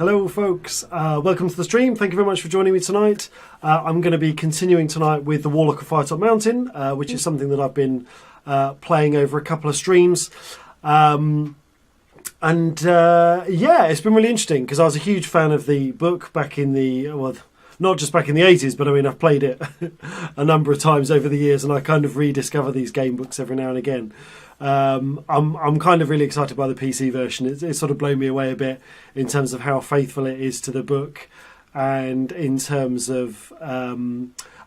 Hello folks, welcome to the stream. Thank you very much for joining me tonight. I'm going to be continuing tonight with the Warlock of Firetop Mountain, which is something that I've been playing over a couple of streams. Yeah, it's been really interesting because I was a huge fan of the book back in the, well, not just back in the 80s, but I mean, I've played it a number of times over the years, and I kind of rediscover these game books every now and again. I'm kind of really excited by the PC version. It's sort of blown me away a bit in terms of how faithful it is to the book, and in terms of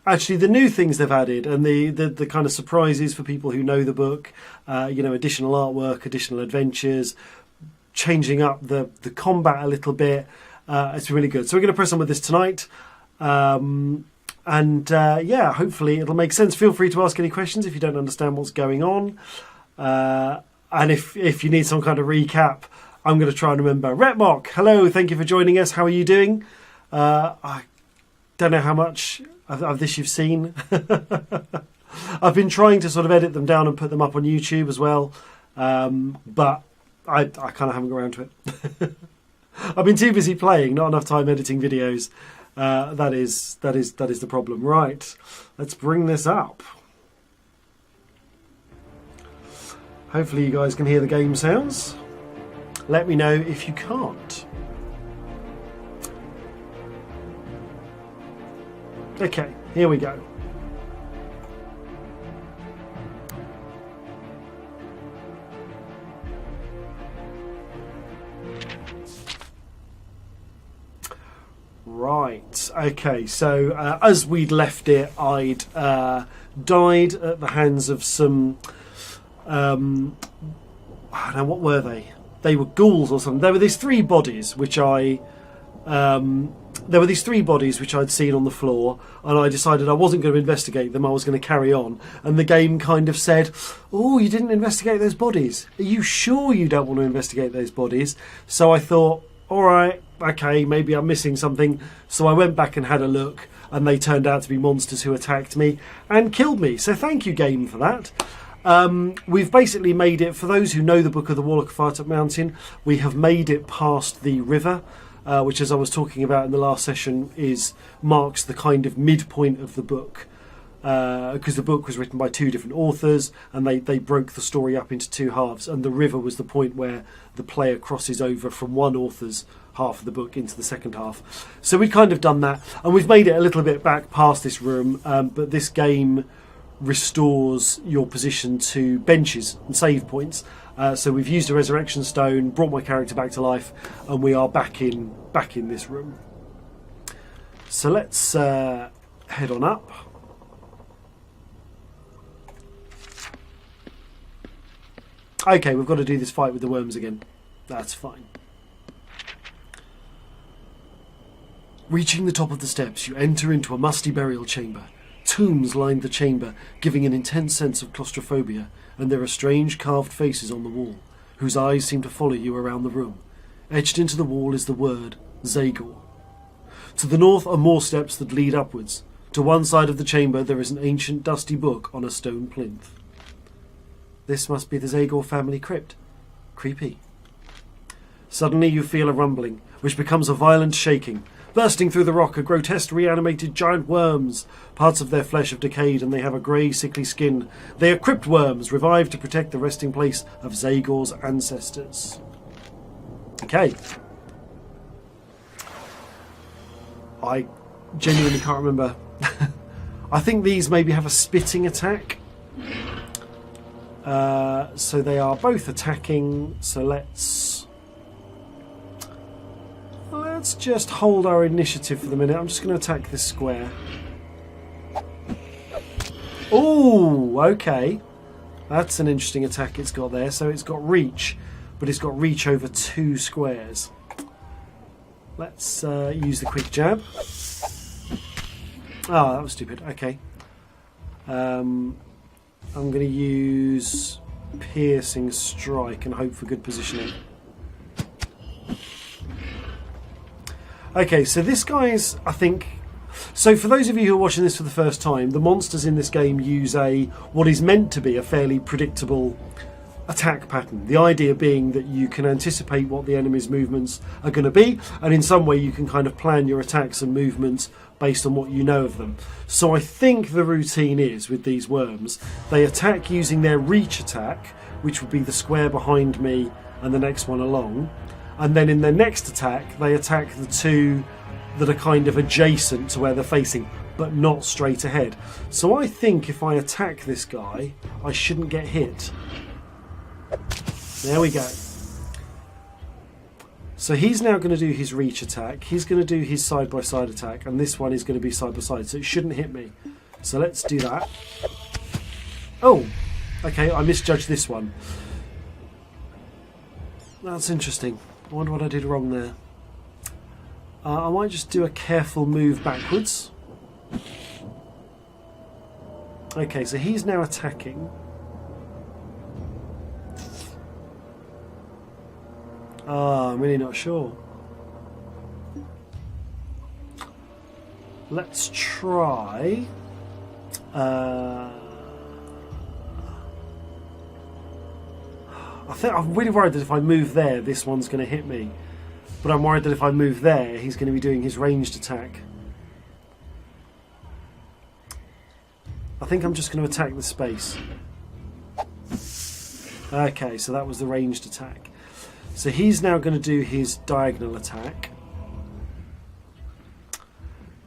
actually the new things they've added and the kind of surprises for people who know the book. Additional artwork, additional adventures, changing up the combat a little bit. It's really good. So we're going to press on with this tonight. Hopefully it'll make sense. Feel free to ask any questions if you don't understand what's going on. And if you need some kind of recap, I'm going to try and remember. Retmock, hello, thank you for joining us. How are you doing? I don't know how much of this you've seen. I've been trying to sort of edit them down and put them up on YouTube as well, but I kind of haven't got around to it. I've been too busy playing, not enough time editing videos. That is the problem. Right, let's bring this up. Hopefully you guys can hear the game sounds. Let me know if you can't. Okay, here we go. Right, okay, so as we'd left it, I'd died at the hands of some... I don't know, what were they? They were ghouls or something. There were these three bodies which I'd seen on the floor, and I decided I wasn't going to investigate them. I was going to carry on, and the game kind of said, "Oh, you didn't investigate those bodies. Are you sure you don't want to investigate those bodies?" So I thought, all right, okay, maybe I'm missing something. So I went back and had a look, and they turned out to be monsters who attacked me and killed me. So thank you, game, for that. We've basically made it, for those who know the book of the Warlock of Firetop Mountain, we have made it past the river, which, as I was talking about in the last session, marks the kind of midpoint of the book, because the book was written by two different authors, and they broke the story up into two halves, and the river was the point where the player crosses over from one author's half of the book into the second half. So we've kind of done that, and we've made it a little bit back past this room, but this game restores your position to benches and save points. So we've used a resurrection stone, brought my character back to life, and we are back in this room. So let's head on up. Okay, we've got to do this fight with the worms again. That's fine. Reaching the top of the steps, you enter into a musty burial chamber. Tombs lined the chamber, giving an intense sense of claustrophobia, and there are strange carved faces on the wall, whose eyes seem to follow you around the room. Etched into the wall is the word Zagor. To the north are more steps that lead upwards. To one side of the chamber there is an ancient dusty book on a stone plinth. This must be the Zagor family crypt. Creepy. Suddenly you feel a rumbling, which becomes a violent shaking. Bursting through the rock are grotesque reanimated giant worms. Parts of their flesh have decayed and they have a grey, sickly skin. They are crypt worms, revived to protect the resting place of Zagor's ancestors. Okay. I genuinely can't remember. I think these maybe have a spitting attack. So they are both attacking, so let's just hold our initiative for the minute. I'm just going to attack this square. Oh, okay. That's an interesting attack it's got there. So it's got reach, but it's got reach over two squares. Let's use the quick jab. Oh, that was stupid. Okay. I'm going to use piercing strike and hope for good positioning. Okay, so this guy's, I think... So for those of you who are watching this for the first time, the monsters in this game use what is meant to be a fairly predictable attack pattern. The idea being that you can anticipate what the enemy's movements are going to be, and in some way you can kind of plan your attacks and movements based on what you know of them. So I think the routine is, with these worms, they attack using their reach attack, which would be the square behind me and the next one along, and then in their next attack they attack the two that are kind of adjacent to where they're facing, but not straight ahead. So I think if I attack this guy, I shouldn't get hit. There we go. So he's now going to do his reach attack. He's going to do his side-by-side attack, and this one is going to be side-by-side, so it shouldn't hit me. So let's do that. Oh, okay, I misjudged this one. That's interesting. I wonder what I did wrong there. I might just do a careful move backwards. Okay, so he's now attacking. I'm really not sure. Let's try. I'm really worried that if I move there, this one's going to hit me. But I'm worried that if I move there, he's going to be doing his ranged attack. I think I'm just going to attack the space. Okay, so that was the ranged attack. So he's now going to do his diagonal attack.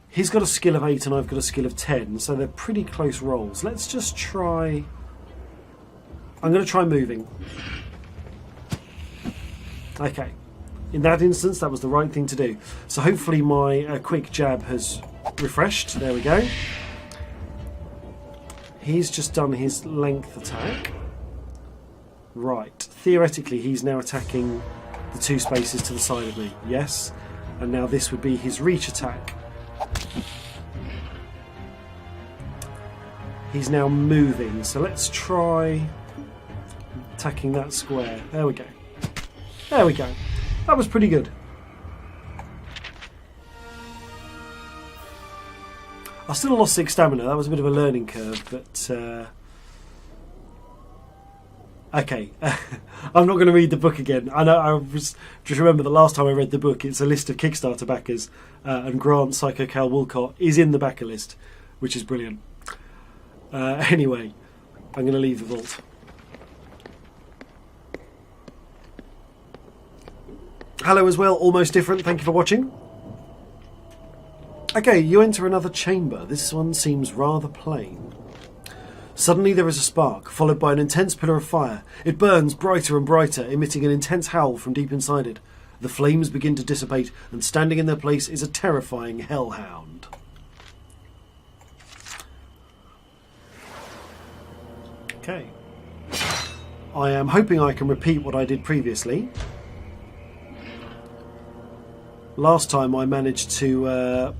He's got a skill of 8 and I've got a skill of 10, so they're pretty close rolls. Let's just try... I'm going to try moving. Okay. In that instance, that was the right thing to do. So hopefully my quick jab has refreshed. There we go. He's just done his length attack. Right. Theoretically, he's now attacking the two spaces to the side of me. Yes. And now this would be his reach attack. He's now moving. So let's try attacking that square. There we go. There we go. That was pretty good. I still lost 6 stamina. That was a bit of a learning curve, but... Okay, I'm not going to read the book again. I know. I just remember the last time I read the book, it's a list of Kickstarter backers, and Grant Psycho Cal Woolcott is in the backer list, which is brilliant. Anyway, I'm going to leave the vault. Hello as well, Almost Different. Thank you for watching. Okay, you enter another chamber. This one seems rather plain. Suddenly there is a spark, followed by an intense pillar of fire. It burns brighter and brighter, emitting an intense howl from deep inside it. The flames begin to dissipate, and standing in their place is a terrifying hellhound. Okay. I am hoping I can repeat what I did previously. Last time I managed to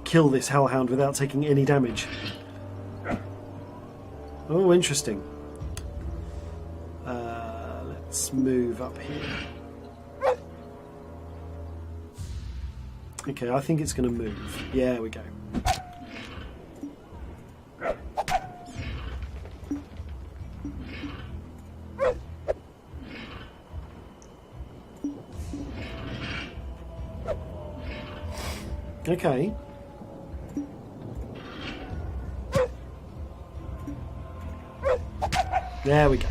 kill this hellhound without taking any damage. Oh, interesting. Let's move up here. Okay, I think it's going to move. Yeah, there we go. Okay. There we go.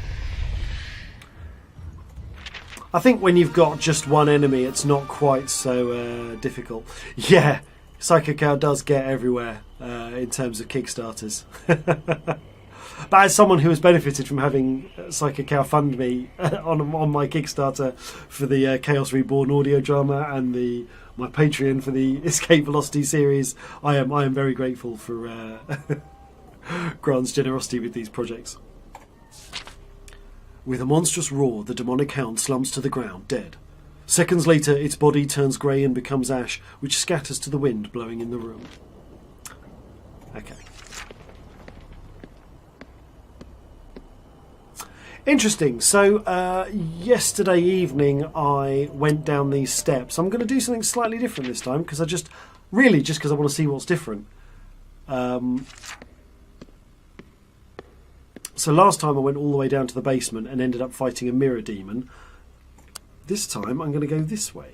I think when you've got just one enemy, it's not quite so difficult. Yeah, Psycho Cow does get everywhere in terms of Kickstarters. But as someone who has benefited from having Psycho Cow fund me on my Kickstarter for the Chaos Reborn audio drama and my Patreon for the Escape Velocity series, I am very grateful for Grant's generosity with these projects. With a monstrous roar, the demonic hound slumps to the ground, dead. Seconds later, its body turns grey and becomes ash, which scatters to the wind blowing in the room. Okay. Interesting. So, yesterday evening I went down these steps. I'm going to do something slightly different this time, because just because I want to see what's different. So So last time I went all the way down to the basement and ended up fighting a mirror demon. This time I'm going to go this way.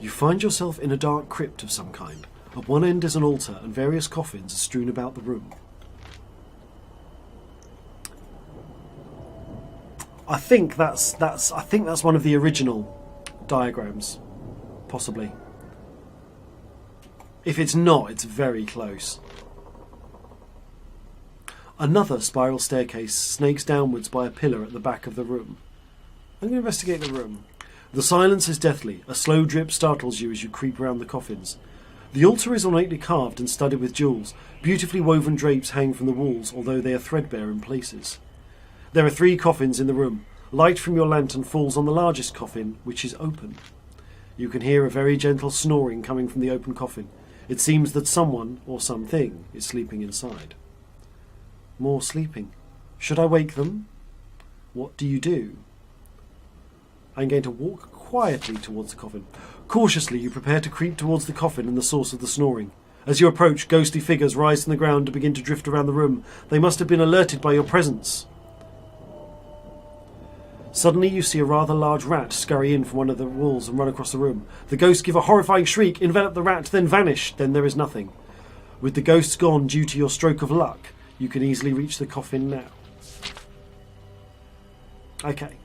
You find yourself in a dark crypt of some kind. At one end is an altar and various coffins are strewn about the room. I think that's one of the original diagrams, possibly. If it's not, it's very close. Another spiral staircase snakes downwards by a pillar at the back of the room. I'm going to investigate the room. The silence is deathly. A slow drip startles you as you creep around the coffins. The altar is ornately carved and studded with jewels. Beautifully woven drapes hang from the walls, although they are threadbare in places. There are 3 coffins in the room. Light from your lantern falls on the largest coffin, which is open. You can hear a very gentle snoring coming from the open coffin. It seems that someone, or something, is sleeping inside. More sleeping. Should I wake them? What do you do? I'm going to walk quietly towards the coffin. Cautiously, you prepare to creep towards the coffin and the source of the snoring. As you approach, ghostly figures rise from the ground to begin to drift around the room. They must have been alerted by your presence. Suddenly, you see a rather large rat scurry in from one of the walls and run across the room. The ghosts give a horrifying shriek, envelop the rat, then vanish. Then there is nothing. With the ghosts gone due to your stroke of luck, you can easily reach the coffin now. Okay.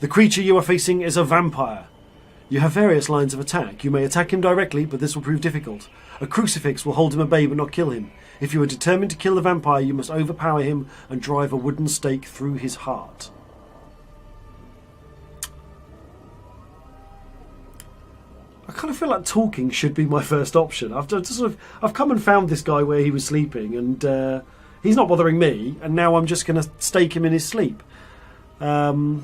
The creature you are facing is a vampire. You have various lines of attack. You may attack him directly, but this will prove difficult. A crucifix will hold him at bay but not kill him. If you are determined to kill the vampire, you must overpower him and drive a wooden stake through his heart. I kind of feel like talking should be my first option. I've come and found this guy where he was sleeping, and he's not bothering me, and now I'm just going to stake him in his sleep. My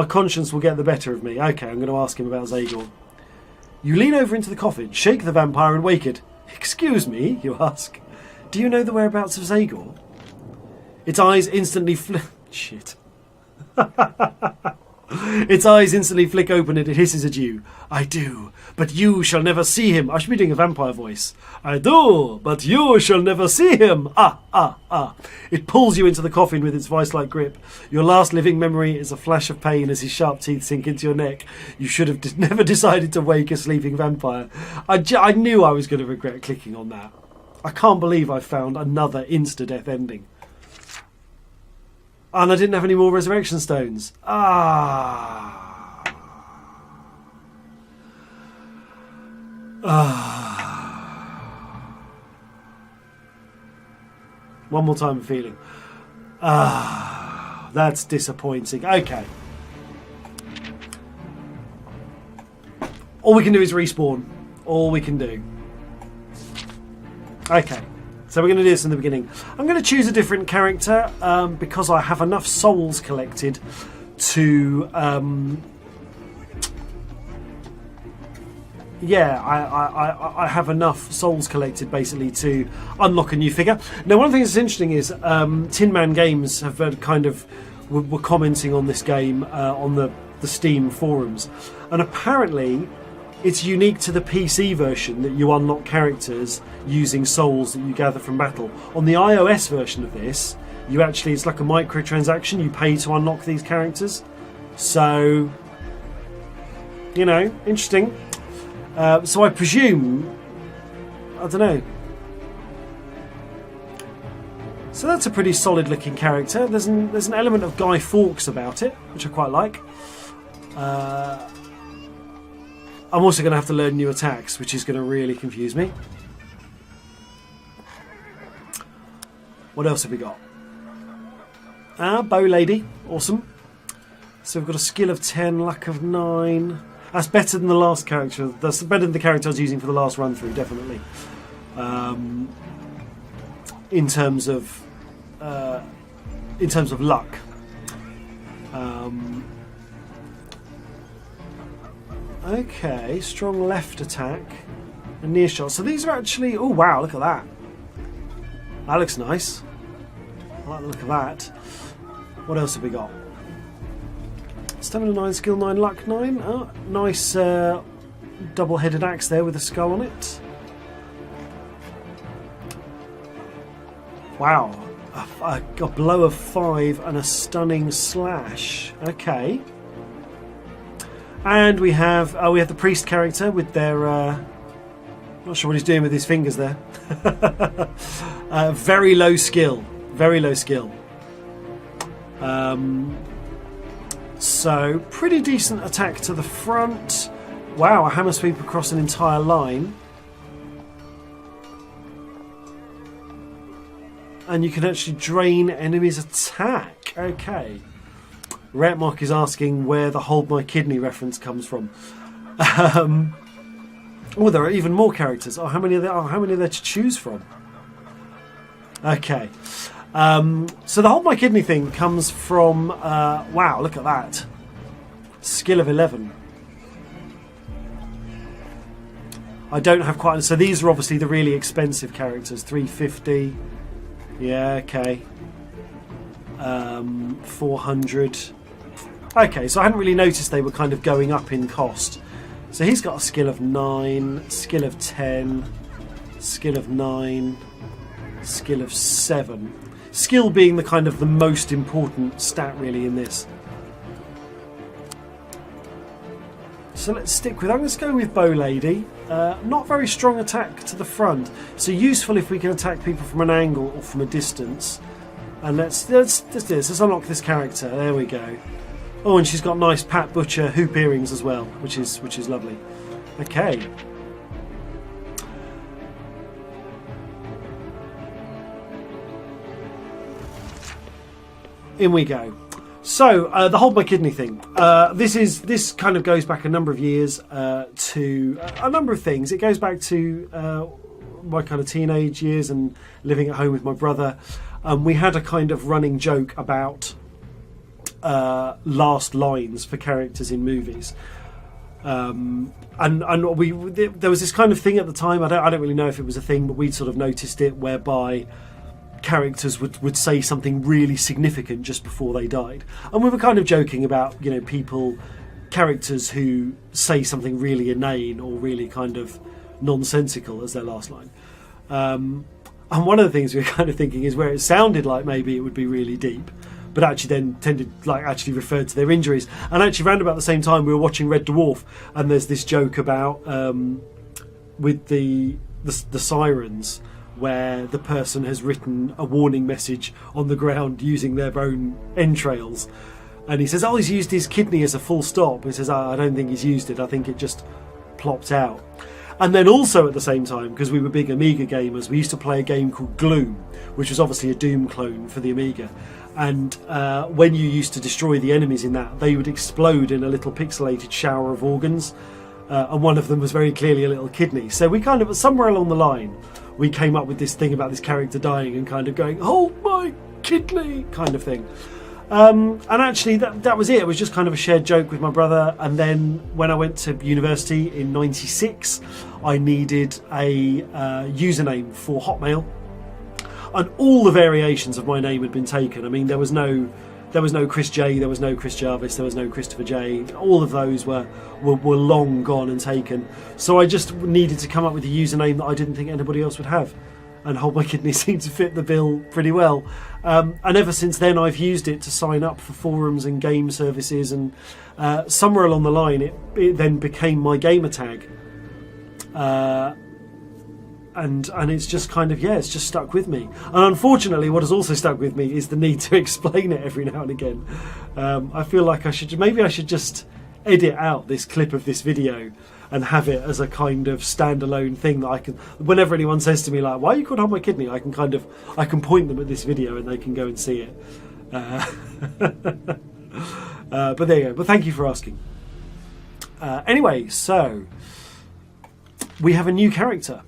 conscience will get the better of me. Okay, I'm going to ask him about Zagor. You lean over into the coffin, shake the vampire and wake it. Excuse me, you ask. Do you know the whereabouts of Zagor? Its eyes instantly Shit. Its eyes instantly flick open and it hisses at you. I do, but you shall never see him. I should be doing a vampire voice. I do, but you shall never see him. It pulls you into the coffin with its vice-like grip. Your last living memory is a flash of pain as his sharp teeth sink into your neck. You should have never decided to wake a sleeping vampire. I knew I was going to regret clicking on that. I can't believe I found another insta-death ending. And I didn't have any more resurrection stones. One more time feeling. That's disappointing. Okay. All we can do is respawn. All we can do. Okay. So we're going to do this in the beginning. I'm going to choose a different character because I have enough souls collected to... I have enough souls collected basically to unlock a new figure. Now, one thing that's interesting is Tin Man Games have were commenting on this game on the Steam forums, and apparently it's unique to the PC version that you unlock characters using souls that you gather from battle. On the iOS version of this, it's like a microtransaction. You pay to unlock these characters. So, interesting. So I presume, I don't know. So that's a pretty solid looking character. There's an element of Guy Fawkes about it, which I quite like. I'm also going to have to learn new attacks, which is going to really confuse me. What else have we got? Bow Lady. Awesome. So we've got a skill of 10, luck of 9. That's better than the last character. That's better than the character I was using for the last run through, definitely. In terms of luck. Okay, strong left attack and near shot. So these are actually... Oh, wow, look at that. That looks nice. I like the look of that. What else have we got? Stamina 9, skill 9, luck 9. Oh, nice double-headed axe there with a skull on it. Wow. A blow of 5 and a stunning slash. Okay. And we have the priest character with their not sure what he's doing with his fingers there. Very low skill. Very low skill. So pretty decent attack to the front. Wow, a hammer sweep across an entire line. And you can actually drain enemies' attack. Okay. Retmark is asking where the Holdmykidney reference comes from. Oh, there are even more characters. Oh, how many are there? Oh, how many are there to choose from? Okay. So the Holdmykidney thing comes from... wow, look at that. Skill of 11. I don't have quite... So these are obviously the really expensive characters. 350... Yeah, okay. 400. Okay, so I hadn't really noticed they were kind of going up in cost. So he's got a skill of 9, skill of 10, skill of 9, skill of 7. Skill being the kind of the most important stat really in this. So let's stick with that. Let's go with Bow Lady. Not very strong attack to the front, so useful if we can attack people from an angle or from a distance. And let's do this. Let's unlock this character. There we go. Oh, and she's got nice Pat Butcher hoop earrings as well, which is lovely. Okay. In we go. So the Holdmykidney thing. This kind of goes back a number of years to a number of things. It goes back to my kind of teenage years and living at home with my brother. We had a kind of running joke about last lines for characters in movies. And there was this kind of thing at the time. I don't really know if it was a thing, but we'd sort of noticed it, whereby characters would say something really significant just before they died, and we were kind of joking about, you know, characters who say something really inane or really kind of nonsensical as their last line. And one of the things we were kind of thinking is where it sounded like maybe it would be really deep, but actually then actually referred to their injuries. And actually around about the same time we were watching Red Dwarf, and there's this joke about with the sirens, where the person has written a warning message on the ground using their own entrails, and he says, oh, he's used his kidney as a full stop. He says, I don't think he's used it, I think it just plopped out. And then also at the same time, because we were big Amiga gamers, we used to play a game called Gloom, which was obviously a Doom clone for the Amiga. And when you used to destroy the enemies in that, they would explode in a little pixelated shower of organs. And one of them was very clearly a little kidney. So we kind of, somewhere along the line, we came up with this thing about this character dying and kind of going, oh, my kidney, kind of thing. And actually, that was it. It was just kind of a shared joke with my brother. And then when I went to university in '96, I needed a username for Hotmail. And all the variations of my name had been taken. I mean, there was no Chris J, there was no Chris Jarvis, there was no Christopher J. All of those were long gone and taken. So I just needed to come up with a username that I didn't think anybody else would have. And Holdmykidney seemed to fit the bill pretty well. And ever since then, I've used it to sign up for forums and game services. And somewhere along the line, it then became my gamer tag. And it's just kind of, it's just stuck with me. And unfortunately, what has also stuck with me is the need to explain it every now and again. I feel like I should just edit out this clip of this video and have it as a kind of standalone thing that I can, whenever anyone says to me like, why are you called Holdmykidney, I can point them at this video and they can go and see it. But there you go. But thank you for asking. Anyway, so we have a new character.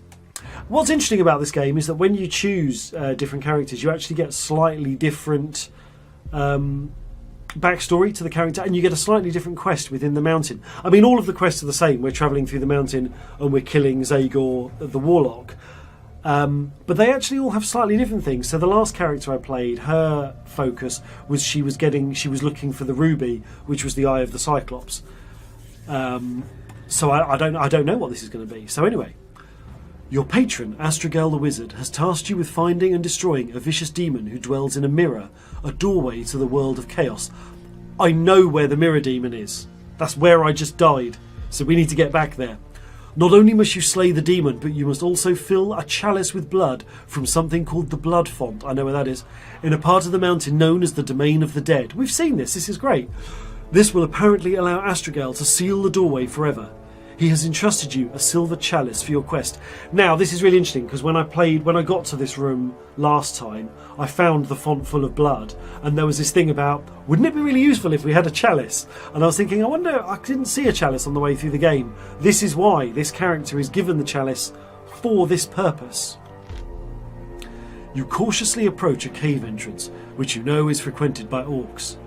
What's interesting about this game is that when you choose different characters, you actually get slightly different backstory to the character, and you get a slightly different quest within the mountain. I mean, all of the quests are the same. We're travelling through the mountain and we're killing Zagor, the Warlock. But they actually all have slightly different things. So the last character I played, her focus was she was looking for the ruby, which was the eye of the Cyclops. So I don't know what this is going to be. So anyway. Your patron, Astragel the Wizard, has tasked you with finding and destroying a vicious demon who dwells in a mirror, a doorway to the world of chaos. I know where the mirror demon is. That's where I just died, so we need to get back there. Not only must you slay the demon, but you must also fill a chalice with blood from something called the Blood Font, I know where that is, in a part of the mountain known as the Domain of the Dead. We've seen this is great. This will apparently allow Astragel to seal the doorway forever. He has entrusted you a silver chalice for your quest. Now, this is really interesting, because when I got to this room last time, I found the font full of blood, and there was this thing about, wouldn't it be really useful if we had a chalice? And I was thinking, I wonder, I didn't see a chalice on the way through the game. This is why this character is given the chalice for this purpose. You cautiously approach a cave entrance, which you know is frequented by orcs.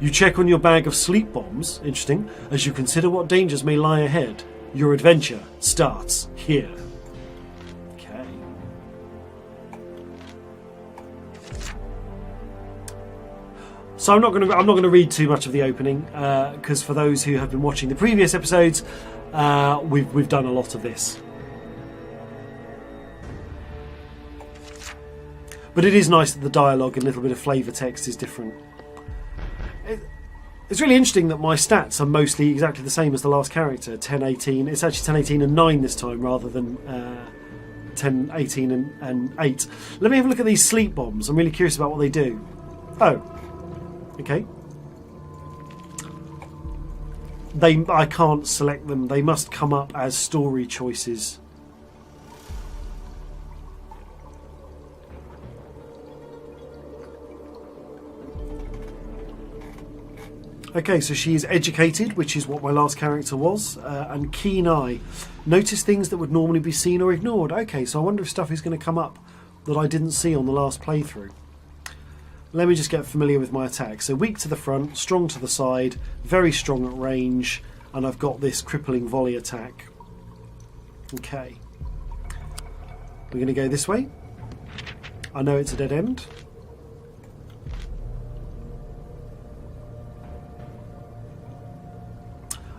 You check on your bag of sleep bombs, interesting, as you consider what dangers may lie ahead. Your adventure starts here. Okay. So I'm not going to read too much of the opening, because for those who have been watching the previous episodes, we've done a lot of this. But it is nice that the dialogue and a little bit of flavour text is different. It's really interesting that my stats are mostly exactly the same as the last character, 10, 18. It's actually 10, 18 and 9 this time rather than 10, 18 and 8. Let me have a look at these sleep bombs. I'm really curious about what they do. Oh, okay. I can't select them. They must come up as story choices. Okay, so she is educated, which is what my last character was, and keen eye. Notice things that would normally be seen or ignored. Okay, so I wonder if stuff is going to come up that I didn't see on the last playthrough. Let me just get familiar with my attack. So weak to the front, strong to the side, very strong at range, and I've got this crippling volley attack. Okay. We're going to go this way. I know it's a dead end.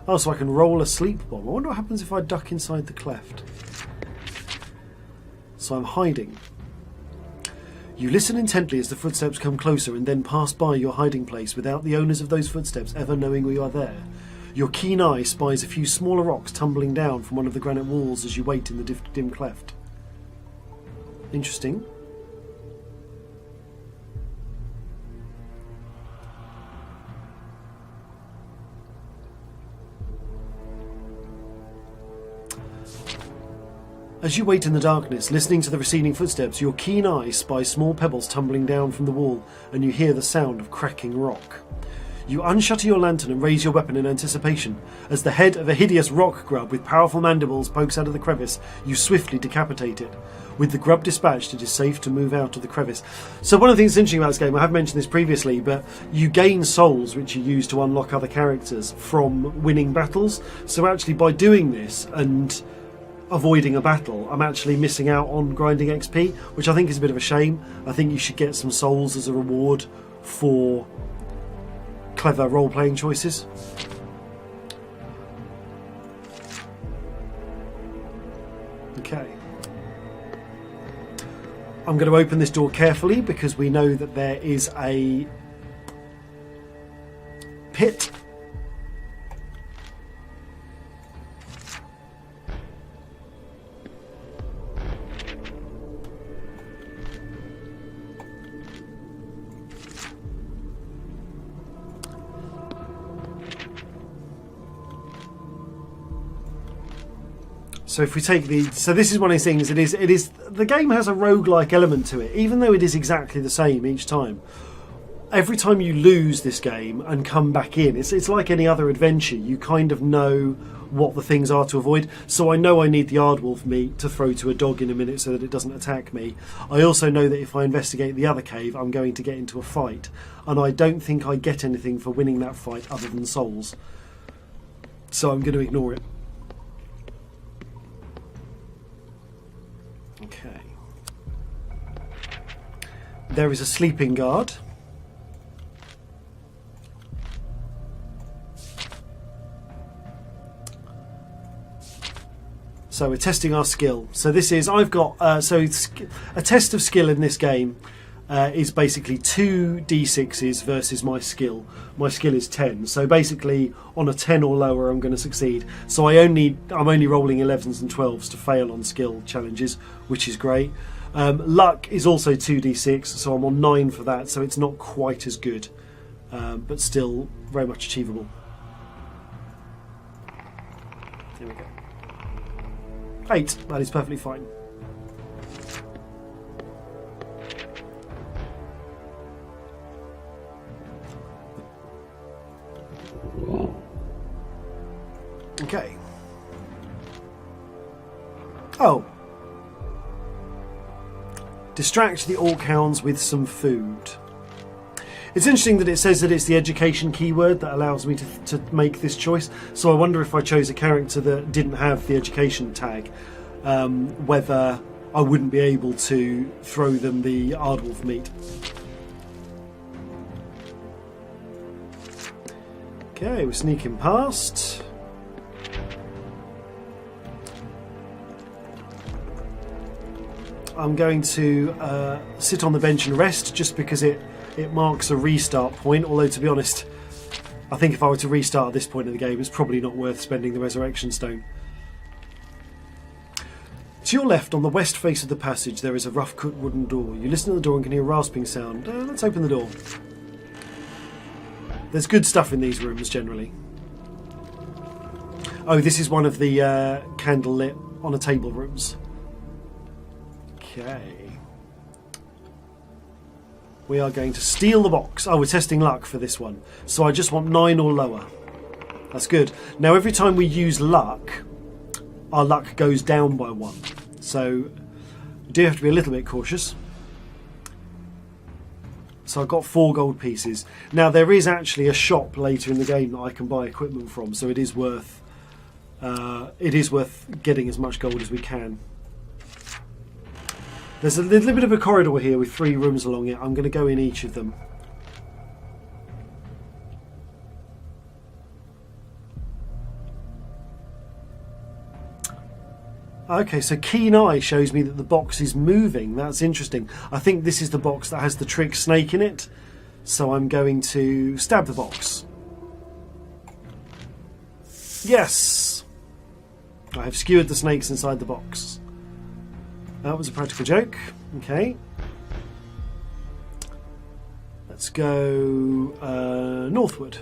Oh, so I can roll a sleep bomb. I wonder what happens if I duck inside the cleft. So I'm hiding. You listen intently as the footsteps come closer and then pass by your hiding place without the owners of those footsteps ever knowing you are there. Your keen eye spies a few smaller rocks tumbling down from one of the granite walls as you wait in the dim cleft. Interesting. As you wait in the darkness, listening to the receding footsteps, your keen eye spies small pebbles tumbling down from the wall, and you hear the sound of cracking rock. You unshutter your lantern and raise your weapon in anticipation. As the head of a hideous rock grub with powerful mandibles pokes out of the crevice, you swiftly decapitate it. With the grub dispatched, it is safe to move out of the crevice. So one of the things that's interesting about this game, I have mentioned this previously, but you gain souls which you use to unlock other characters from winning battles. So actually by doing this and avoiding a battle, I'm actually missing out on grinding XP, which I think is a bit of a shame. I think you should get some souls as a reward for clever role-playing choices. Okay. I'm going to open this door carefully because we know that there is a pit. So if we take so this is one of these things. It is the game has a roguelike element to it, even though it is exactly the same each time. Every time you lose this game and come back in, it's like any other adventure. You kind of know what the things are to avoid. So I know I need the Aardwolf meat to throw to a dog in a minute so that it doesn't attack me. I also know that if I investigate the other cave, I'm going to get into a fight, and I don't think I get anything for winning that fight other than souls. So I'm going to ignore it. Okay. There is a sleeping guard. So we're testing our skill. So this is, I've got, a test of skill in this game is basically 2 d6s versus my skill. My skill is 10. So basically on a 10 or lower I'm going to succeed. So I'm only rolling 11s and 12s to fail on skill challenges, which is great. Luck is also 2d6, so I'm on 9 for that, so it's not quite as good, but still very much achievable. There we go. 8, that is perfectly fine. Okay. Oh. Distract the orc hounds with some food. It's interesting that it says that it's the education keyword that allows me to make this choice. So I wonder if I chose a character that didn't have the education tag, whether I wouldn't be able to throw them the aardwolf meat. Okay, we're sneaking past. I'm going to sit on the bench and rest just because it marks a restart point, although to be honest I think if I were to restart at this point in the game it's probably not worth spending the resurrection stone. To your left on the west face of the passage there is a rough cut wooden door. You listen to the door and can hear a rasping sound. Let's open the door. There's good stuff in these rooms generally. Oh, this is one of the candle lit on a table rooms. Okay. We are going to steal the box. Oh, we're testing luck for this one. So I just want 9 or lower. That's good. Now every time we use luck, our luck goes down by 1. So we do have to be a little bit cautious. So I've got 4 gold pieces. Now there is actually a shop later in the game that I can buy equipment from, so it is worth getting as much gold as we can. There's a little bit of a corridor here with 3 rooms along it. I'm going to go in each of them. Okay, so keen eye shows me that the box is moving. That's interesting. I think this is the box that has the trick snake in it. So I'm going to stab the box. Yes! I have skewered the snakes inside the box. That was a practical joke. Okay. Let's go northward.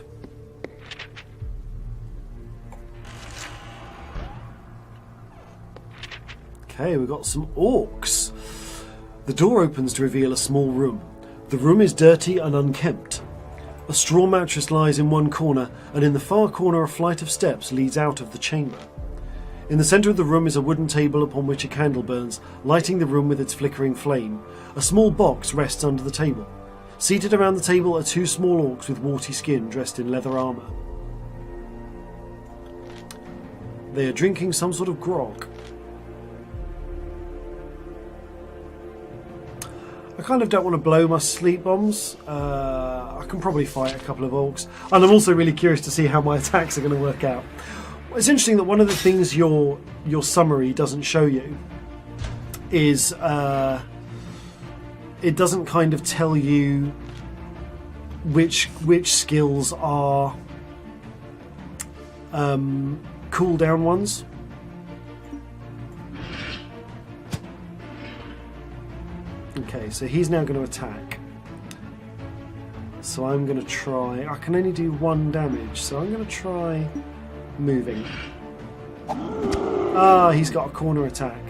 Okay, we've got some orcs. The door opens to reveal a small room. The room is dirty and unkempt. A straw mattress lies in one corner, and in the far corner a flight of steps leads out of the chamber. In the centre of the room is a wooden table upon which a candle burns, lighting the room with its flickering flame. A small box rests under the table. Seated around the table are 2 small orcs with warty skin dressed in leather armour. They are drinking some sort of grog. I kind of don't want to blow my sleep bombs. I can probably fight a couple of orcs. And I'm also really curious to see how my attacks are going to work out. It's interesting that one of the things your summary doesn't show you is it doesn't kind of tell you which skills are cooldown ones. Okay, so he's now going to attack. So I'm going to try... I can only do 1 damage, so I'm going to try moving. Ah, he's got a corner attack.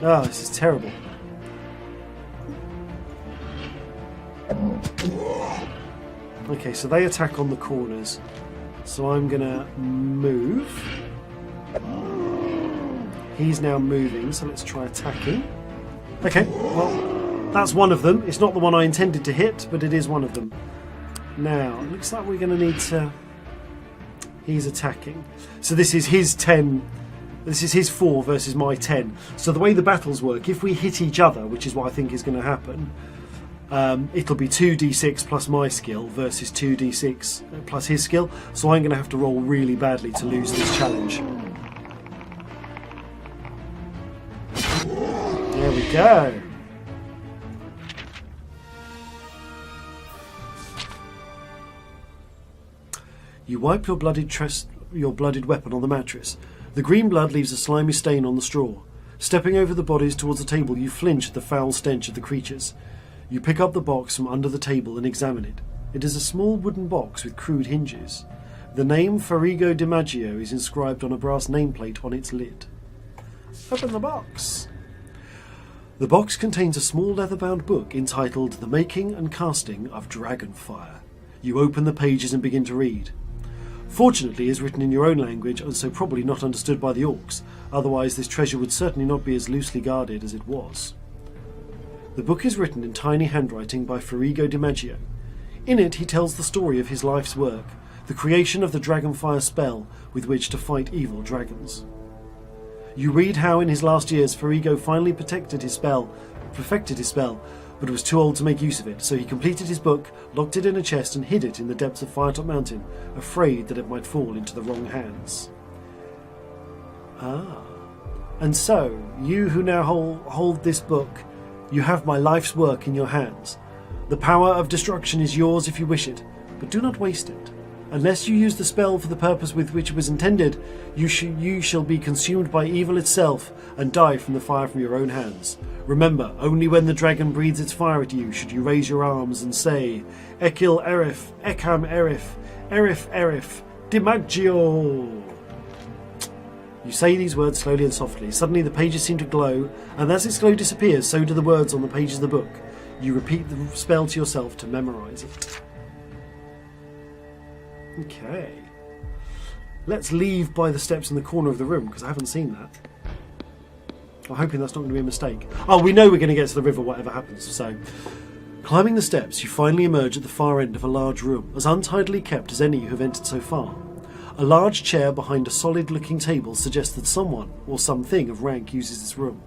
Ah, this is terrible. Okay, so they attack on the corners. So I'm going to move. He's now moving, so let's try attacking. Okay, well, that's one of them. It's not the one I intended to hit, but it is one of them. Now, it looks like we're going to need to... He's attacking. So this is his 10... This is his 4 versus my 10. So the way the battles work, if we hit each other, which is what I think is going to happen, it'll be 2d6 plus my skill versus 2d6 plus his skill. So I'm going to have to roll really badly to lose this challenge. we go. You wipe your bloodied weapon on the mattress. The green blood leaves a slimy stain on the straw. Stepping over the bodies towards the table, you flinch at the foul stench of the creatures. You pick up the box from under the table and examine it. It is a small wooden box with crude hinges. The name Farigo DiMaggio is inscribed on a brass nameplate on its lid. Open the box. The box contains a small leather-bound book entitled The Making and Casting of Dragonfire. You open the pages and begin to read. Fortunately, it is written in your own language and so probably not understood by the orcs, otherwise this treasure would certainly not be as loosely guarded as it was. The book is written in tiny handwriting by Farigo DiMaggio. In it he tells the story of his life's work, the creation of the Dragonfire spell with which to fight evil dragons. You read how in his last years Farigo finally perfected his spell, but was too old to make use of it, so he completed his book, locked it in a chest and hid it in the depths of Firetop Mountain, afraid that it might fall into the wrong hands. Ah. And so, you who now hold this book, you have my life's work in your hands. The power of destruction is yours if you wish it, but do not waste it. Unless you use the spell for the purpose with which it was intended, you shall be consumed by evil itself and die from the fire from your own hands. Remember, only when the dragon breathes its fire at you should you raise your arms and say, Ekil Erif, Ekam Erif, Erif Erif, DiMaggio. You say these words slowly and softly. Suddenly the pages seem to glow, and as its glow disappears, so do the words on the pages of the book. You repeat the spell to yourself to memorise it. Okay. Let's leave by the steps in the corner of the room, because I haven't seen that. I'm hoping that's not going to be a mistake. Oh, we know we're going to get to the river whatever happens, so... Climbing the steps, you finally emerge at the far end of a large room, as untidily kept as any you have entered so far. A large chair behind a solid-looking table suggests that someone, or something of rank, uses this room.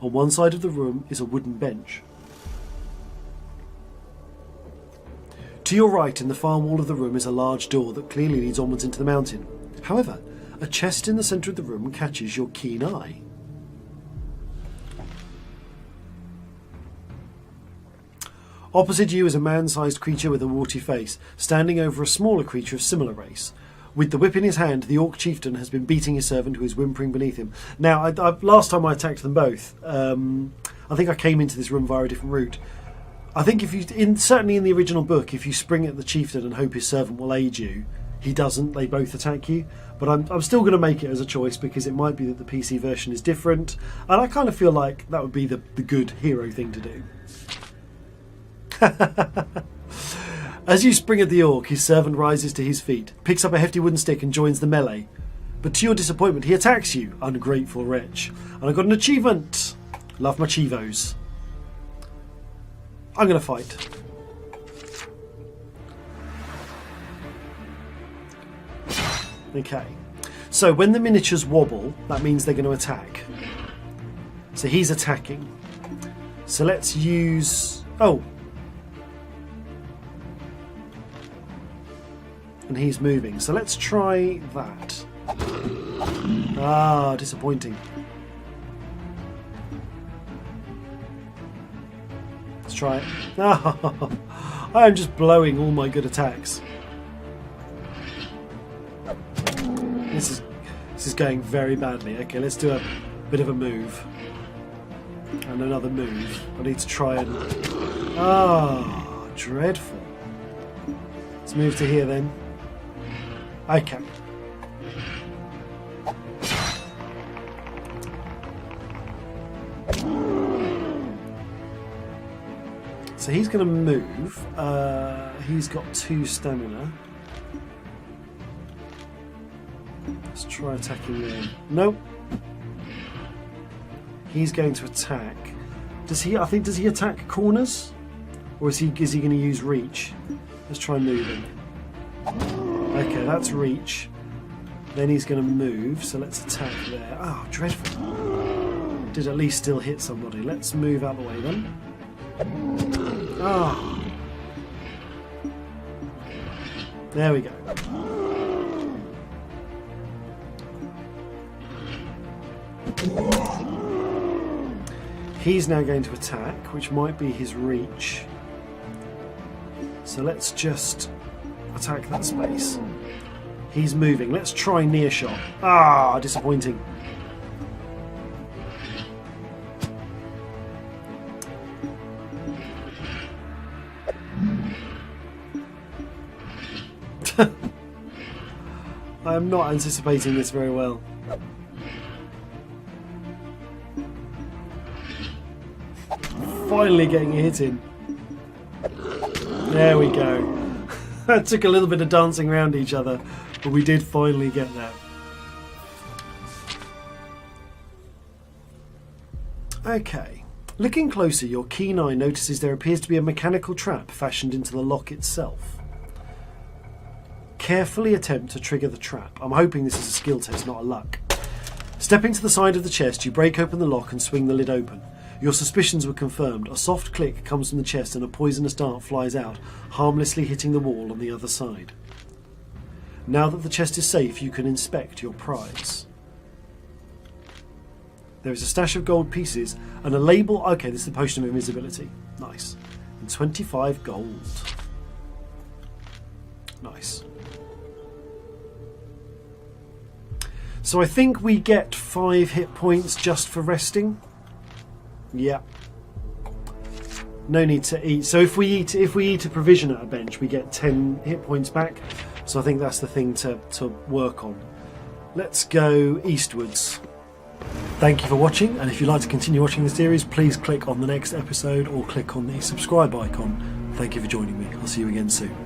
On one side of the room is a wooden bench. To your right, in the far wall of the room, is a large door that clearly leads onwards into the mountain. However, a chest in the centre of the room catches your keen eye. Opposite you is a man-sized creature with a warty face, standing over a smaller creature of similar race. With the whip in his hand, the orc chieftain has been beating his servant who is whimpering beneath him. Now, last time I attacked them both, I think I came into this room via a different route. I think certainly in the original book, if you spring at the chieftain and hope his servant will aid you, he doesn't, they both attack you. But I'm still going to make it as a choice because it might be that the PC version is different. And I kind of feel like that would be the good hero thing to do. As you spring at the orc, his servant rises to his feet, picks up a hefty wooden stick and joins the melee. But to your disappointment, he attacks you, ungrateful wretch. And I got an achievement. Love my chivos. I'm going to fight. Okay. So when the miniatures wobble, that means they're going to attack. So he's attacking. So let's use... Oh. And he's moving. So let's try that. Ah, disappointing. Let's try it. Oh, I'm just blowing all my good attacks. This is going very badly. Okay, let's do a bit of a move. And another move. I need to try and... Ah, dreadful. Let's move to here then. Okay. So he's going to move. He's got 2 stamina. Let's try attacking there. Nope. He's going to attack. Does he attack corners? Or is he going to use reach? Let's try moving. Okay, that's reach. Then he's going to move, so let's attack there. Oh, dreadful. Did at least still hit somebody. Let's move out the way then. Ah. There we go. He's now going to attack, which might be his reach. So let's just attack that space. He's moving. Let's try near shot. Ah, disappointing. I'm not anticipating this very well. Finally getting a hit in. There we go. That took a little bit of dancing around each other, but we did finally get there. Okay. Looking closer, your keen eye notices there appears to be a mechanical trap fashioned into the lock itself. Carefully attempt to trigger the trap. I'm hoping this is a skill test, not a luck. Stepping to the side of the chest, you break open the lock and swing the lid open. Your suspicions were confirmed. A soft click comes from the chest and a poisonous dart flies out, harmlessly hitting the wall on the other side. Now that the chest is safe, you can inspect your prize. There is a stash of gold pieces and a label. Okay, this is the potion of invisibility. Nice. And 25 gold. Nice. So I think we get 5 hit points just for resting. Yeah. No need to eat. So if we eat a provision at a bench, we get 10 hit points back. So I think that's the thing to work on. Let's go eastwards. Thank you for watching, and if you'd like to continue watching the series, please click on the next episode or click on the subscribe icon. Thank you for joining me. I'll see you again soon.